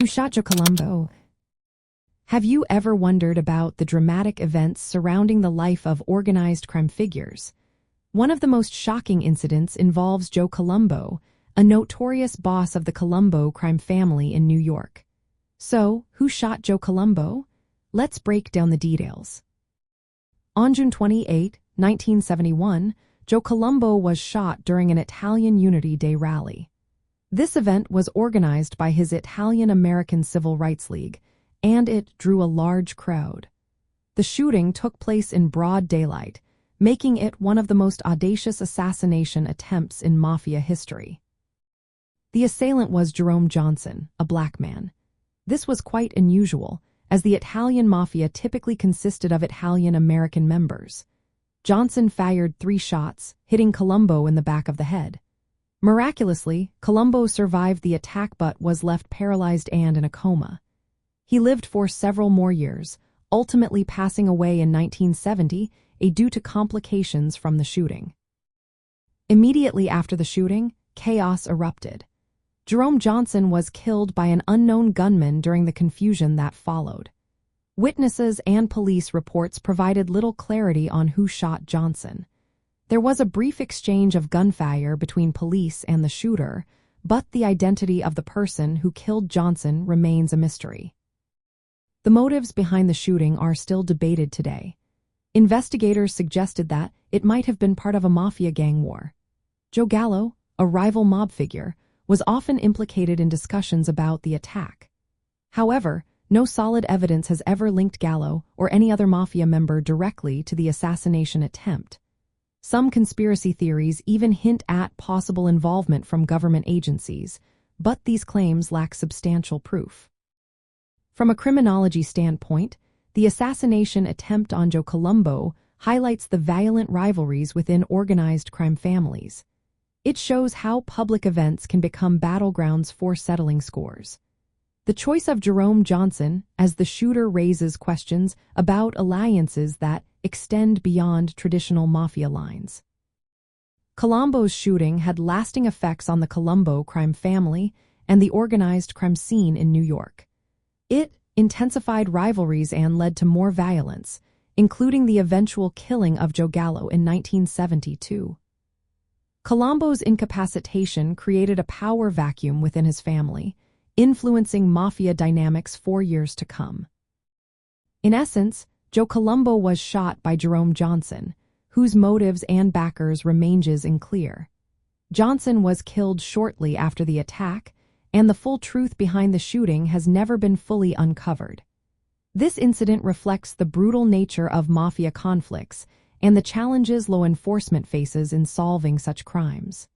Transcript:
Who shot Joe Colombo? Have you ever wondered about the dramatic events surrounding the life of organized crime figures? One of the most shocking incidents involves Joe Colombo, a notorious boss of the Colombo crime family in New York. So, who shot Joe Colombo? Let's break down the details. On June 28, 1971, Joe Colombo was shot during an Italian Unity Day rally. This event was organized by his Italian-American Civil Rights League, and it drew a large crowd. The shooting took place in broad daylight, making it one of the most audacious assassination attempts in Mafia history. The assailant was Jerome Johnson, a black man. This was quite unusual, as the Italian Mafia typically consisted of Italian-American members. Johnson fired 3 shots, hitting Colombo in the back of the head. Miraculously, Colombo survived the attack but was left paralyzed and in a coma. He lived for several more years, ultimately passing away in 1970 due to complications from the shooting. Immediately after the shooting, chaos erupted. Jerome Johnson was killed by an unknown gunman during the confusion that followed. Witnesses and police reports provided little clarity on who shot Johnson. There was a brief exchange of gunfire between police and the shooter, but the identity of the person who killed Johnson remains a mystery. The motives behind the shooting are still debated today. Investigators suggested that it might have been part of a mafia gang war. Joe Gallo, a rival mob figure, was often implicated in discussions about the attack. However, no solid evidence has ever linked Gallo or any other mafia member directly to the assassination attempt. Some conspiracy theories even hint at possible involvement from government agencies, but these claims lack substantial proof. From a criminology standpoint, the assassination attempt on Joe Colombo highlights the violent rivalries within organized crime families. It shows how public events can become battlegrounds for settling scores. The choice of Jerome Johnson as the shooter raises questions about alliances that extend beyond traditional mafia lines. Colombo's shooting had lasting effects on the Colombo crime family and the organized crime scene in New York. It intensified rivalries and led to more violence, including the eventual killing of Joe Gallo in 1972. Colombo's incapacitation created a power vacuum within his family, influencing mafia dynamics for years to come. In essence, Joe Colombo was shot by Jerome Johnson, whose motives and backers remain unclear. Johnson was killed shortly after the attack, and the full truth behind the shooting has never been fully uncovered. This incident reflects the brutal nature of mafia conflicts and the challenges law enforcement faces in solving such crimes.